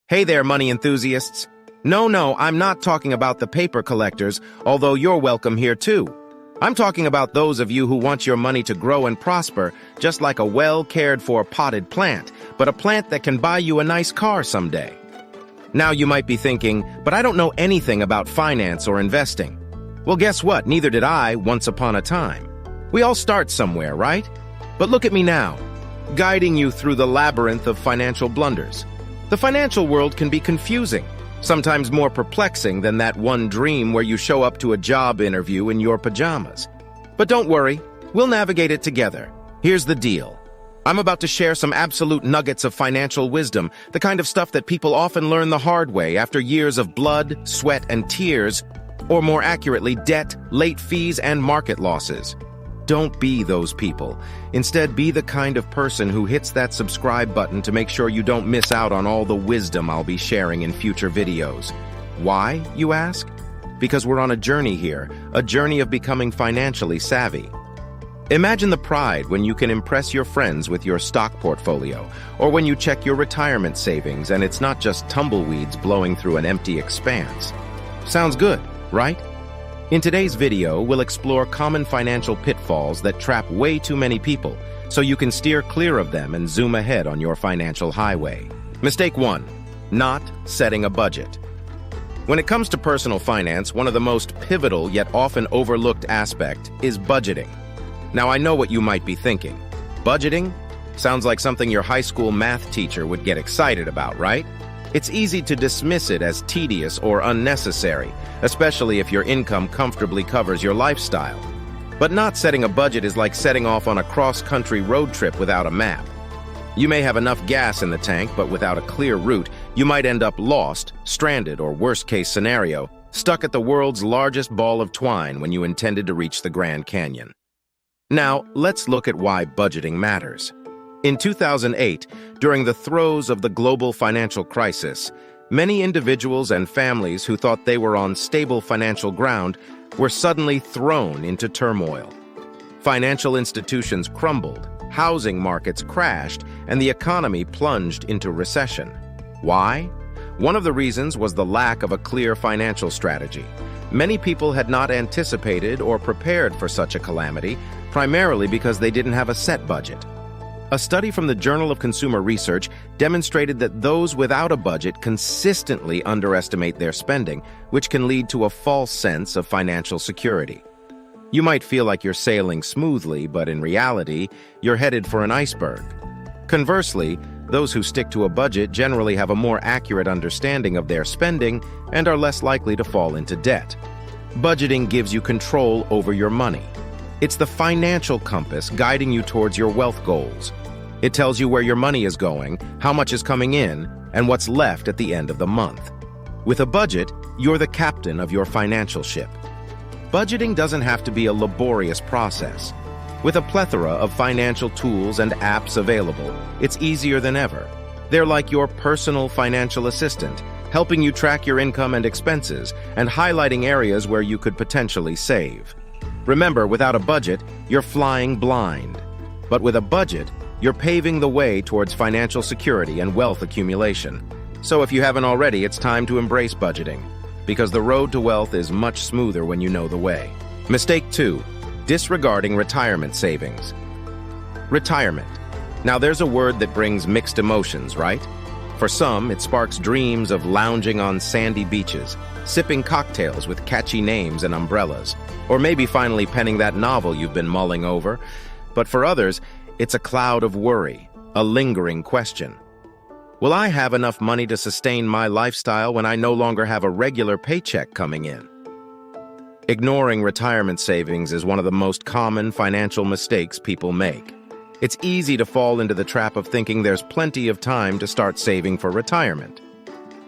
Hey there, money enthusiasts. No, I'm not talking about the paper collectors, although you're welcome here too. I'm talking about those of you who want your money to grow and prosper, just like a well-cared-for potted plant, but a plant that can buy you a nice car someday. Now you might be thinking, but I don't know anything about finance or investing. Well, guess what? Neither did I once upon a time. We all start somewhere, right? But look at me now, guiding you through the labyrinth of financial blunders. The financial world can be confusing, sometimes more perplexing than that one dream where you show up to a job interview in your pajamas. But don't worry, we'll navigate it together. Here's the deal. I'm about to share some absolute nuggets of financial wisdom, the kind of stuff that people often learn the hard way after years of blood, sweat, and tears, or more accurately, debt, late fees, and market losses. Don't be those people. Instead, be the kind of person who hits that subscribe button to make sure you don't miss out on all the wisdom I'll be sharing in future videos. Why, you ask? Because we're on a journey here, a journey of becoming financially savvy. Imagine the pride when you can impress your friends with your stock portfolio, or when you check your retirement savings and it's not just tumbleweeds blowing through an empty expanse. Sounds good, right? In today's video, we'll explore common financial pitfalls that trap way too many people, so you can steer clear of them and zoom ahead on your financial highway. Mistake 1. Not setting a budget. When it comes to personal finance, one of the most pivotal yet often overlooked aspect is budgeting. Now, I know what you might be thinking. Budgeting? Sounds like something your high school math teacher would get excited about, right? It's easy to dismiss it as tedious or unnecessary, especially if your income comfortably covers your lifestyle. But not setting a budget is like setting off on a cross-country road trip without a map. You may have enough gas in the tank, but without a clear route, you might end up lost, stranded, or worst-case scenario, stuck at the world's largest ball of twine when you intended to reach the Grand Canyon. Now, let's look at why budgeting matters. In 2008, during the throes of the global financial crisis, many individuals and families who thought they were on stable financial ground were suddenly thrown into turmoil. Financial institutions crumbled, housing markets crashed, and the economy plunged into recession. Why? One of the reasons was the lack of a clear financial strategy. Many people had not anticipated or prepared for such a calamity, primarily because they didn't have a set budget. A study from the Journal of Consumer Research demonstrated that those without a budget consistently underestimate their spending, which can lead to a false sense of financial security. You might feel like you're sailing smoothly, but in reality, you're headed for an iceberg. Conversely, those who stick to a budget generally have a more accurate understanding of their spending and are less likely to fall into debt. Budgeting gives you control over your money. It's the financial compass guiding you towards your wealth goals. It tells you where your money is going, how much is coming in, and what's left at the end of the month. With a budget, you're the captain of your financial ship. Budgeting doesn't have to be a laborious process. With a plethora of financial tools and apps available, it's easier than ever. They're like your personal financial assistant, helping you track your income and expenses and highlighting areas where you could potentially save. Remember, without a budget, you're flying blind. But with a budget, you're paving the way towards financial security and wealth accumulation. So if you haven't already, it's time to embrace budgeting, because the road to wealth is much smoother when you know the way. Mistake 2. Disregarding retirement savings. Retirement. Now there's a word that brings mixed emotions, right? For some, it sparks dreams of lounging on sandy beaches, sipping cocktails with catchy names and umbrellas, or maybe finally penning that novel you've been mulling over. But for others, it's a cloud of worry, a lingering question. Will I have enough money to sustain my lifestyle when I no longer have a regular paycheck coming in? Ignoring retirement savings is one of the most common financial mistakes people make. It's easy to fall into the trap of thinking there's plenty of time to start saving for retirement.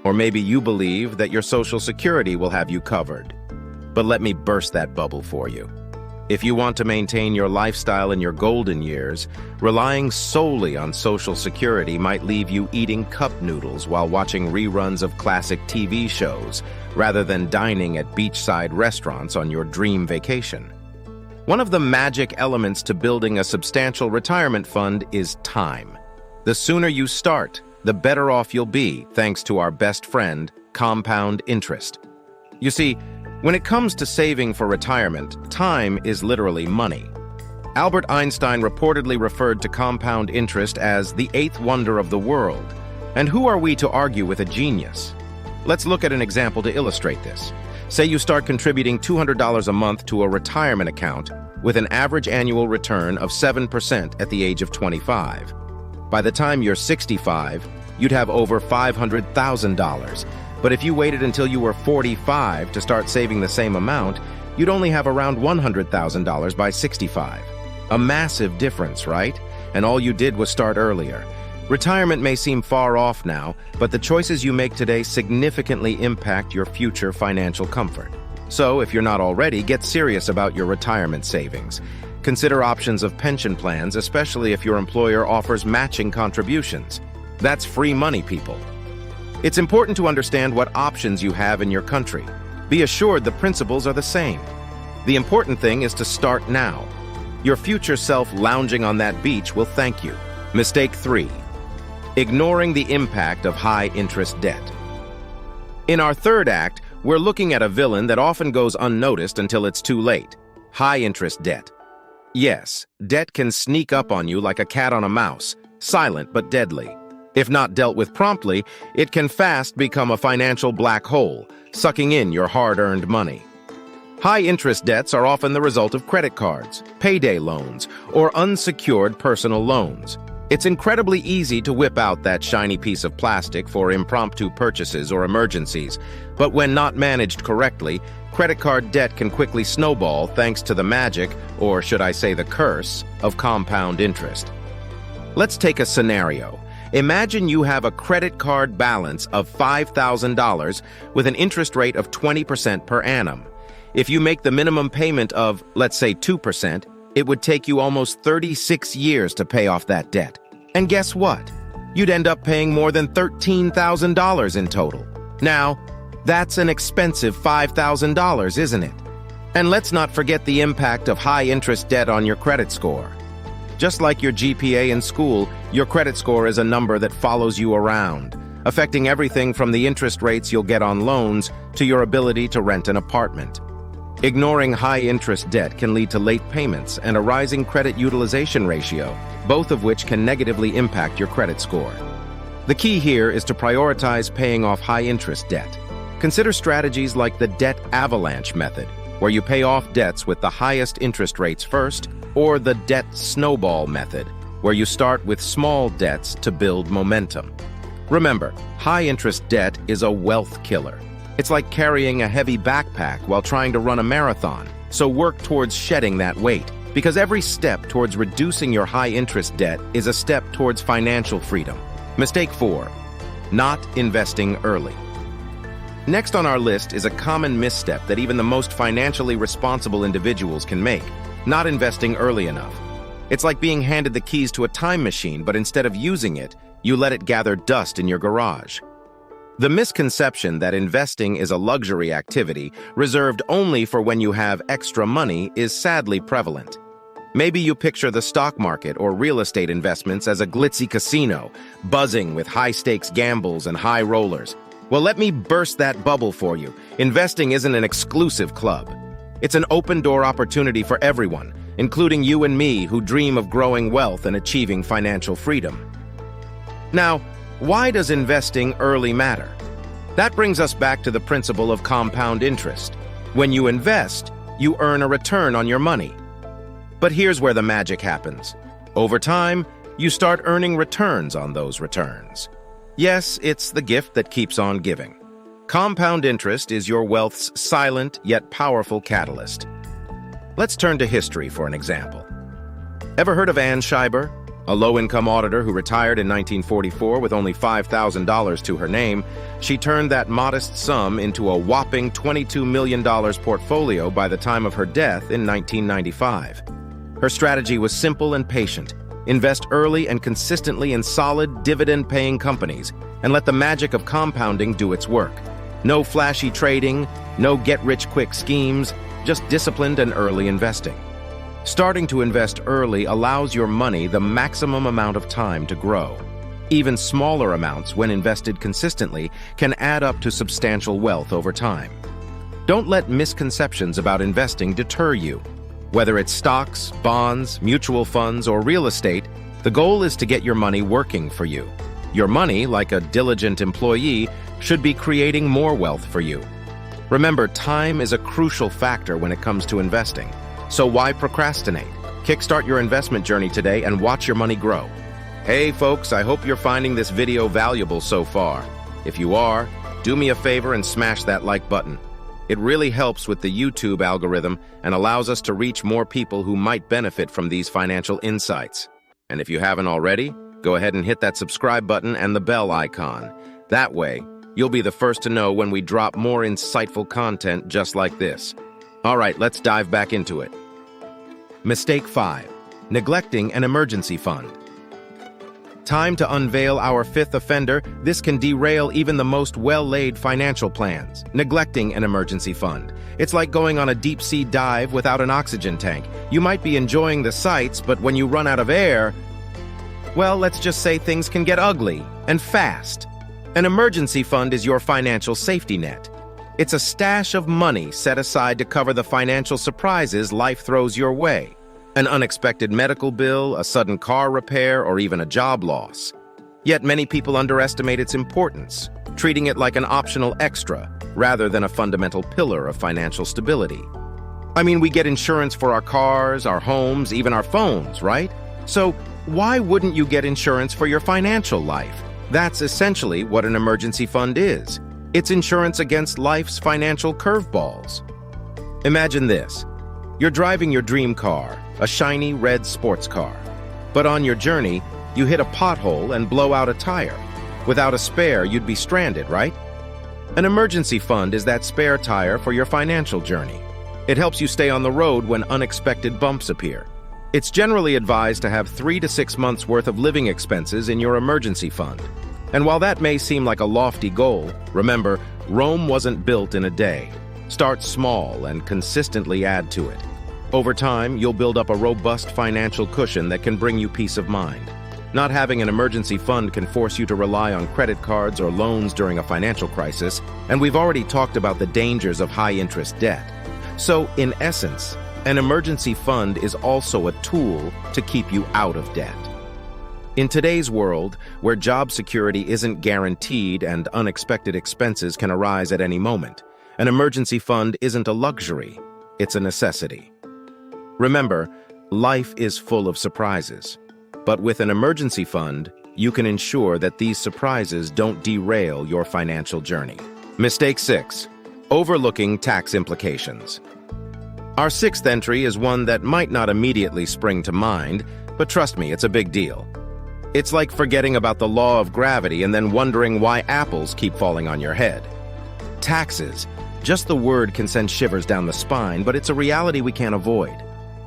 Or maybe you believe that your Social Security will have you covered. But let me burst that bubble for you. If you want to maintain your lifestyle in your golden years, relying solely on Social Security might leave you eating cup noodles while watching reruns of classic TV shows, rather than dining at beachside restaurants on your dream vacation. One of the magic elements to building a substantial retirement fund is time. The sooner you start, the better off you'll be thanks to our best friend, compound interest. You see, when it comes to saving for retirement, time is literally money. Albert Einstein reportedly referred to compound interest as the eighth wonder of the world. And who are we to argue with a genius? Let's look at an example to illustrate this. Say you start contributing $200 a month to a retirement account with an average annual return of 7% at the age of 25. By the time you're 65, you'd have over $500,000. But if you waited until you were 45 to start saving the same amount, you'd only have around $100,000 by 65. A massive difference, right? And all you did was start earlier. Retirement may seem far off now, but the choices you make today significantly impact your future financial comfort. So, if you're not already, get serious about your retirement savings. Consider options of pension plans, especially if your employer offers matching contributions. That's free money, people. It's important to understand what options you have in your country. Be assured the principles are the same. The important thing is to start now. Your future self lounging on that beach will thank you. Mistake 3. Ignoring the impact of high-interest debt. In our third act, we're looking at a villain that often goes unnoticed until it's too late. High-interest debt. Yes, debt can sneak up on you like a cat on a mouse, silent but deadly. If not dealt with promptly, it can fast become a financial black hole, sucking in your hard-earned money. High-interest debts are often the result of credit cards, payday loans, or unsecured personal loans. It's incredibly easy to whip out that shiny piece of plastic for impromptu purchases or emergencies, but when not managed correctly, credit card debt can quickly snowball thanks to the magic, or should I say the curse, of compound interest. Let's take a scenario. Imagine you have a credit card balance of $5,000 with an interest rate of 20% per annum. If you make the minimum payment of, let's say, 2%, it would take you almost 36 years to pay off that debt. And guess what? You'd end up paying more than $13,000 in total. Now, that's an expensive $5,000, isn't it? And let's not forget the impact of high-interest debt on your credit score. Just like your GPA in school, your credit score is a number that follows you around, affecting everything from the interest rates you'll get on loans to your ability to rent an apartment. Ignoring high-interest debt can lead to late payments and a rising credit utilization ratio, both of which can negatively impact your credit score. The key here is to prioritize paying off high-interest debt. Consider strategies like the debt avalanche method, where you pay off debts with the highest interest rates first, or the debt snowball method, where you start with small debts to build momentum. Remember, high-interest debt is a wealth killer. It's like carrying a heavy backpack while trying to run a marathon, so work towards shedding that weight, because every step towards reducing your high-interest debt is a step towards financial freedom. Mistake 4. Not investing early. Next on our list is a common misstep that even the most financially responsible individuals can make: not investing early enough. It's like being handed the keys to a time machine, but instead of using it, you let it gather dust in your garage. The misconception that investing is a luxury activity reserved only for when you have extra money is sadly prevalent. Maybe you picture the stock market or real estate investments as a glitzy casino, buzzing with high-stakes gambles and high rollers. Well, let me burst that bubble for you. Investing isn't an exclusive club. It's an open-door opportunity for everyone, including you and me who dream of growing wealth and achieving financial freedom. Now, why does investing early matter? That brings us back to the principle of compound interest. When you invest, you earn a return on your money. But here's where the magic happens. Over time, you start earning returns on those returns. Yes, it's the gift that keeps on giving. Compound interest is your wealth's silent yet powerful catalyst. Let's turn to history for an example. Ever heard of Ann Scheiber? A low-income auditor who retired in 1944 with only $5,000 to her name. She turned that modest sum into a whopping $22 million portfolio by the time of her death in 1995. Her strategy was simple and patient. Invest early and consistently in solid, dividend-paying companies, and let the magic of compounding do its work. No flashy trading, no get-rich-quick schemes, just disciplined and early investing. Starting to invest early allows your money the maximum amount of time to grow. Even smaller amounts, when invested consistently, can add up to substantial wealth over time. Don't let misconceptions about investing deter you. Whether it's stocks, bonds, mutual funds, or real estate, the goal is to get your money working for you. Your money, like a diligent employee, should be creating more wealth for you. Remember, time is a crucial factor when it comes to investing. So why procrastinate? Kickstart your investment journey today and watch your money grow. Hey folks, I hope you're finding this video valuable so far. If you are, do me a favor and smash that like button. It really helps with the YouTube algorithm and allows us to reach more people who might benefit from these financial insights. And if you haven't already, go ahead and hit that subscribe button and the bell icon. That way, you'll be the first to know when we drop more insightful content just like this. All right, let's dive back into it. Mistake 5. Neglecting an emergency fund. Time to unveil our fifth offender. This can derail even the most well-laid financial plans. Neglecting an emergency fund. It's like going on a deep-sea dive without an oxygen tank. You might be enjoying the sights, but when you run out of air, well, let's just say things can get ugly, and fast. An emergency fund is your financial safety net. It's a stash of money set aside to cover the financial surprises life throws your way. An unexpected medical bill, a sudden car repair, or even a job loss. Yet many people underestimate its importance, treating it like an optional extra rather than a fundamental pillar of financial stability. I mean, we get insurance for our cars, our homes, even our phones, right? So why wouldn't you get insurance for your financial life? That's essentially what an emergency fund is. It's insurance against life's financial curveballs. Imagine this. You're driving your dream car, a shiny red sports car. But on your journey, you hit a pothole and blow out a tire. Without a spare, you'd be stranded, right? An emergency fund is that spare tire for your financial journey. It helps you stay on the road when unexpected bumps appear. It's generally advised to have 3 to 6 months' worth of living expenses in your emergency fund. And while that may seem like a lofty goal, remember, Rome wasn't built in a day. Start small and consistently add to it. Over time, you'll build up a robust financial cushion that can bring you peace of mind. Not having an emergency fund can force you to rely on credit cards or loans during a financial crisis, and we've already talked about the dangers of high-interest debt. So, in essence, an emergency fund is also a tool to keep you out of debt. In today's world, where job security isn't guaranteed and unexpected expenses can arise at any moment, an emergency fund isn't a luxury, it's a necessity. Remember, life is full of surprises, but with an emergency fund, you can ensure that these surprises don't derail your financial journey. Mistake 6. Overlooking tax implications. Our sixth entry is one that might not immediately spring to mind, but trust me, it's a big deal. It's like forgetting about the law of gravity and then wondering why apples keep falling on your head. Taxes. Just the word can send shivers down the spine, but it's a reality we can't avoid.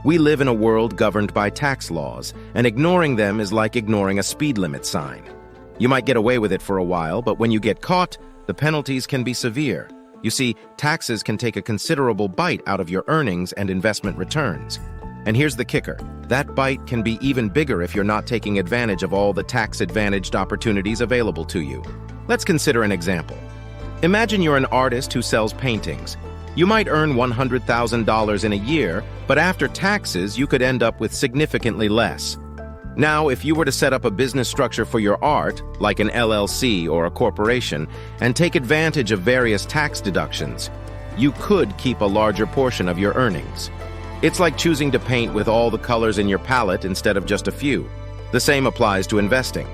We live in a world governed by tax laws, and ignoring them is like ignoring a speed limit sign. You might get away with it for a while, but when you get caught, the penalties can be severe. You see, taxes can take a considerable bite out of your earnings and investment returns. And here's the kicker. That bite can be even bigger if you're not taking advantage of all the tax-advantaged opportunities available to you. Let's consider an example. Imagine you're an artist who sells paintings. You might earn $100,000 in a year, but after taxes, you could end up with significantly less. Now, if you were to set up a business structure for your art, like an LLC or a corporation, and take advantage of various tax deductions, you could keep a larger portion of your earnings. It's like choosing to paint with all the colors in your palette instead of just a few. The same applies to investing.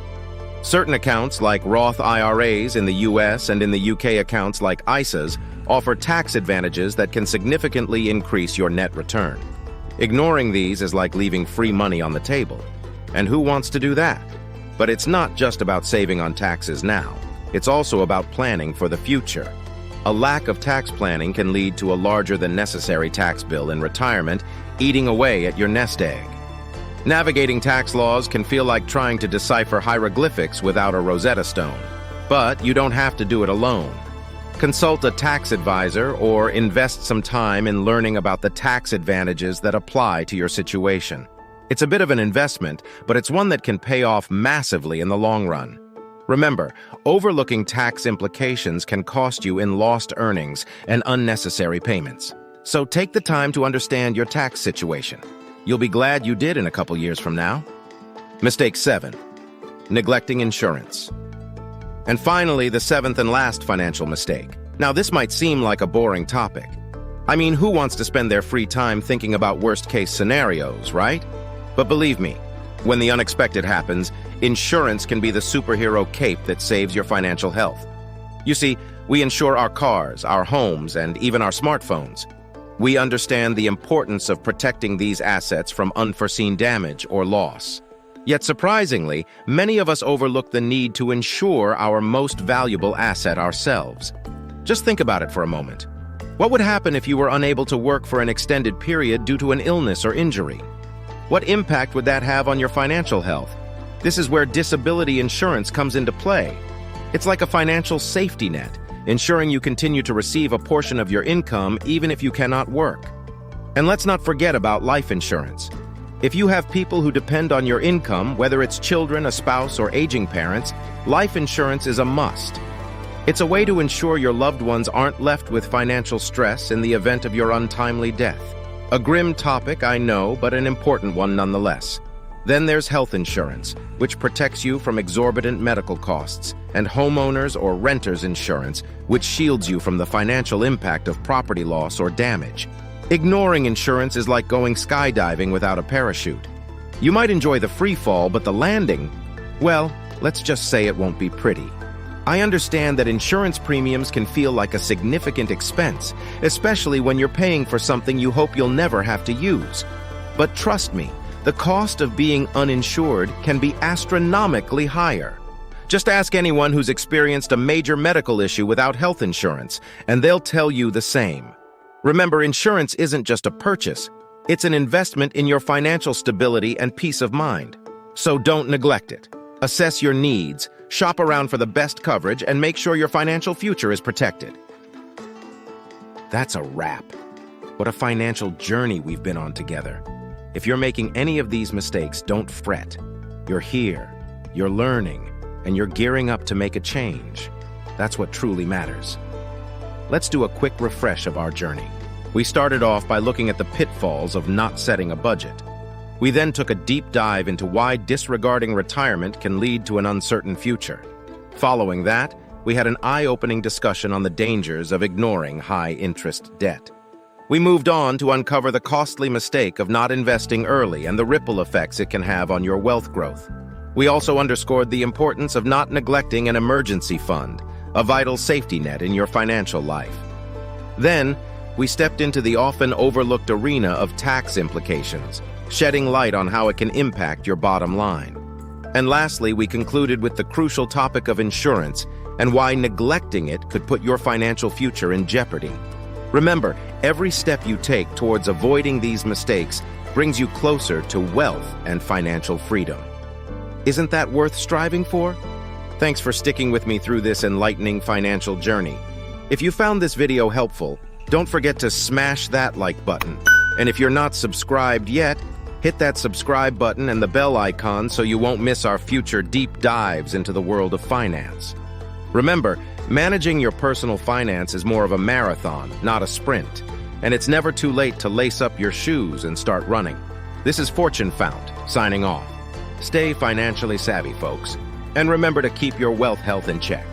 Certain accounts like Roth IRAs in the US and in the UK accounts like ISAs offer tax advantages that can significantly increase your net return. Ignoring these is like leaving free money on the table. And who wants to do that? But it's not just about saving on taxes now. It's also about planning for the future. A lack of tax planning can lead to a larger than necessary tax bill in retirement, eating away at your nest egg. Navigating tax laws can feel like trying to decipher hieroglyphics without a Rosetta Stone. But you don't have to do it alone. Consult a tax advisor or invest some time in learning about the tax advantages that apply to your situation. It's a bit of an investment, but it's one that can pay off massively in the long run. Remember, overlooking tax implications can cost you in lost earnings and unnecessary payments. So take the time to understand your tax situation. You'll be glad you did in a couple years from now. Mistake 7. Neglecting insurance. And finally, the 7th and last financial mistake. Now, this might seem like a boring topic. I mean, who wants to spend their free time thinking about worst-case scenarios, right? But believe me, when the unexpected happens, insurance can be the superhero cape that saves your financial health. You see, we insure our cars, our homes, and even our smartphones. We understand the importance of protecting these assets from unforeseen damage or loss. Yet surprisingly, many of us overlook the need to insure our most valuable asset ourselves. Just think about it for a moment. What would happen if you were unable to work for an extended period due to an illness or injury? What impact would that have on your financial health? This is where disability insurance comes into play. It's like a financial safety net, ensuring you continue to receive a portion of your income even if you cannot work. And let's not forget about life insurance. If you have people who depend on your income, whether it's children, a spouse, or aging parents, life insurance is a must. It's a way to ensure your loved ones aren't left with financial stress in the event of your untimely death. A grim topic, I know, but an important one nonetheless. Then there's health insurance, which protects you from exorbitant medical costs, and homeowners or renters insurance, which shields you from the financial impact of property loss or damage. Ignoring insurance is like going skydiving without a parachute. You might enjoy the free fall, but the landing, well, let's just say it won't be pretty. I understand that insurance premiums can feel like a significant expense, especially when you're paying for something you hope you'll never have to use. But trust me, the cost of being uninsured can be astronomically higher. Just ask anyone who's experienced a major medical issue without health insurance, and they'll tell you the same. Remember, insurance isn't just a purchase. It's an investment in your financial stability and peace of mind. So don't neglect it. Assess your needs, shop around for the best coverage, and make sure your financial future is protected. That's a wrap. What a financial journey we've been on together. If you're making any of these mistakes, don't fret. You're here, you're learning, and you're gearing up to make a change. That's what truly matters. Let's do a quick refresh of our journey. We started off by looking at the pitfalls of not setting a budget. We then took a deep dive into why disregarding retirement can lead to an uncertain future. Following that, we had an eye-opening discussion on the dangers of ignoring high-interest debt. We moved on to uncover the costly mistake of not investing early and the ripple effects it can have on your wealth growth. We also underscored the importance of not neglecting an emergency fund, a vital safety net in your financial life. Then, we stepped into the often overlooked arena of tax implications, shedding light on how it can impact your bottom line. And lastly, we concluded with the crucial topic of insurance and why neglecting it could put your financial future in jeopardy. Remember, every step you take towards avoiding these mistakes brings you closer to wealth and financial freedom. Isn't that worth striving for? Thanks for sticking with me through this enlightening financial journey. If you found this video helpful, don't forget to smash that like button. And if you're not subscribed yet, hit that subscribe button and the bell icon so you won't miss our future deep dives into the world of finance. Remember, managing your personal finance is more of a marathon, not a sprint. And it's never too late to lace up your shoes and start running. This is Fortune Fount, signing off. Stay financially savvy, folks. And remember to keep your wealth health in check.